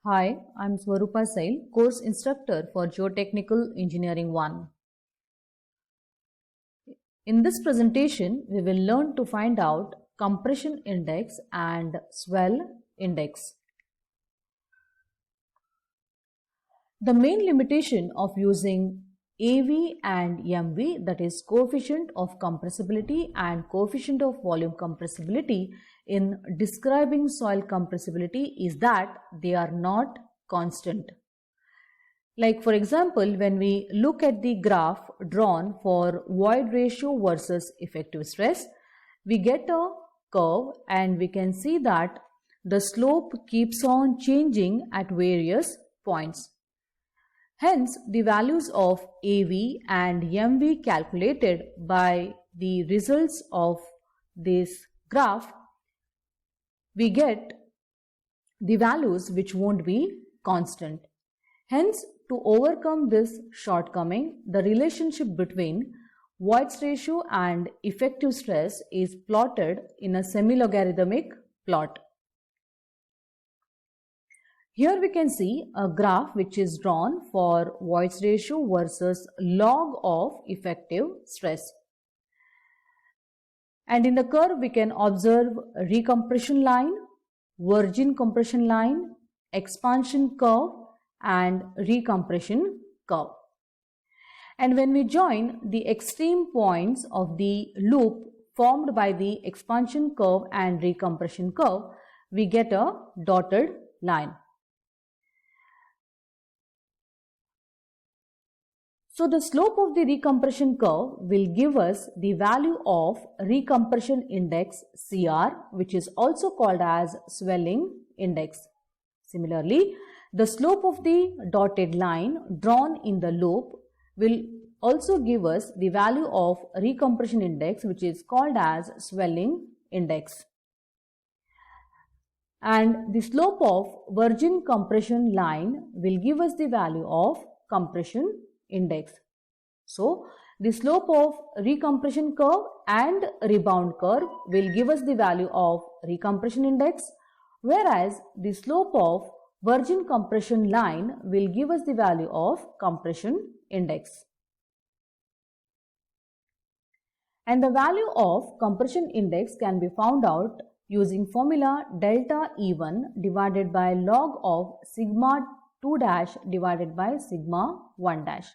Hi, I'm Swarupa Sail, course instructor for Geotechnical Engineering 1. In this presentation, we will learn to find out compression index and swell index. The main limitation of using AV and MV, that is coefficient of compressibility and coefficient of volume compressibility, in describing soil compressibility is that they are not constant. Like for example, when we look at the graph drawn for void ratio versus effective stress, we get a curve and we can see that the slope keeps on changing at various points. Hence, the values of AV and MV calculated by the results of this graph, we get the values which won't be constant. Hence, to overcome this shortcoming, the relationship between Voigt's ratio and effective stress is plotted in a semi-logarithmic plot. Here we can see a graph which is drawn for Voigt's ratio versus log of effective stress. And in the curve we can observe a recompression line, virgin compression line, expansion curve and recompression curve. And when we join the extreme points of the loop formed by the expansion curve and recompression curve, we get a dotted line. So the slope of the recompression curve will give us the value of recompression index CR, which is also called as swelling index. Similarly, the slope of the dotted line drawn in the loop will also give us the value of recompression index, which is called as swelling index. And the slope of virgin compression line will give us the value of compression index. So, the slope of recompression curve and rebound curve will give us the value of recompression index, whereas the slope of virgin compression line will give us the value of compression index. And the value of compression index can be found out using formula delta E1 divided by log of sigma 2 dash divided by sigma 1 dash.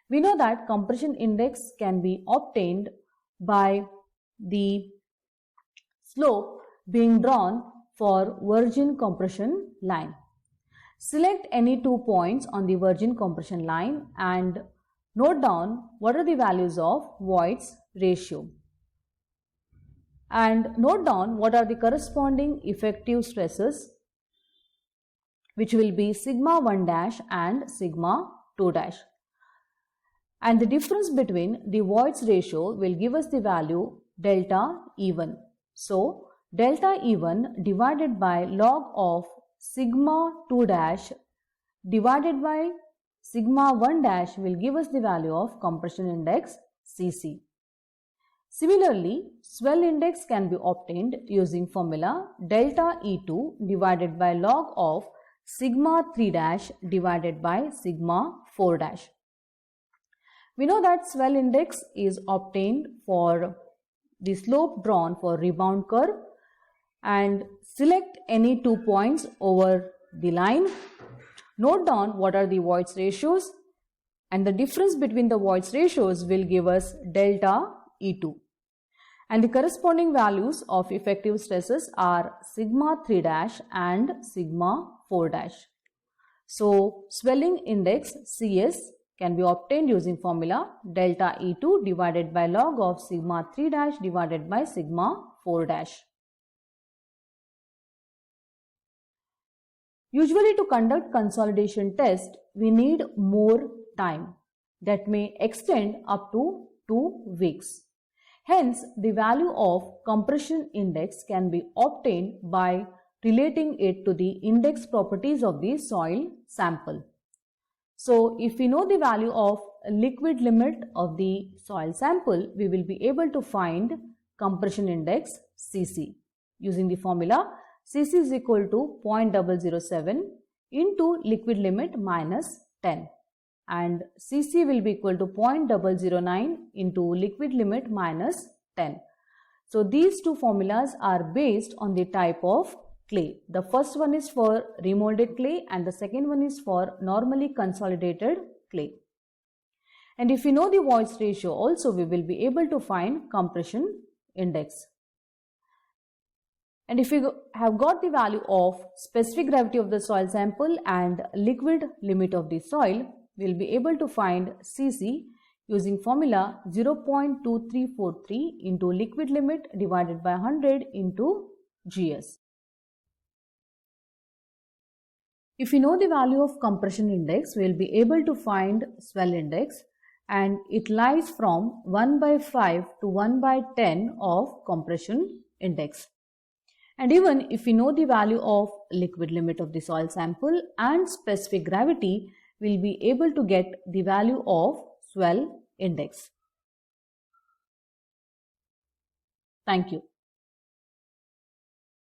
We know that compression index can be obtained by the slope being drawn for virgin compression line. Select any 2 points on the virgin compression line and note down what are the values of Voigt's ratio. And note down what are the corresponding effective stresses, which will be sigma 1 dash and sigma 2 dash. And the difference between the Voigt's ratio will give us the value delta E1. So, delta E1 divided by log of sigma 2 dash divided by sigma 1 dash will give us the value of compression index Cc. Similarly, swell index can be obtained using formula delta E2 divided by log of sigma 3 dash divided by sigma 4 dash. We know that swell index is obtained for the slope drawn for rebound curve, and select any 2 points over the line. Note down what are the Voigt's ratios, and the difference between the Voigt's ratios will give us delta E2. And the corresponding values of effective stresses are sigma 3 dash and sigma 4 dash. So, swelling index CS can be obtained using formula delta E2 divided by log of sigma 3 dash divided by sigma 4 dash. Usually to conduct consolidation test, we need more time that may extend up to 2 weeks. Hence, the value of compression index can be obtained by relating it to the index properties of the soil sample. So, if we know the value of liquid limit of the soil sample, we will be able to find compression index Cc using the formula Cc is equal to 0.007 into liquid limit minus 10, and Cc will be equal to 0.009 into liquid limit minus 10. So these two formulas are based on the type of clay. The first one is for remolded clay and the second one is for normally consolidated clay. And if we know the voids ratio also, we will be able to find compression index. And if we have got the value of specific gravity of the soil sample and liquid limit of the soil, we will be able to find Cc using formula 0.2343 into liquid limit divided by 100 into Gs. If we know the value of compression index, we will be able to find swell index, and it lies from 1 by 5 to 1 by 10 of compression index. And even if we know the value of liquid limit of the soil sample and specific gravity, we will be able to get the value of swell index. Thank you.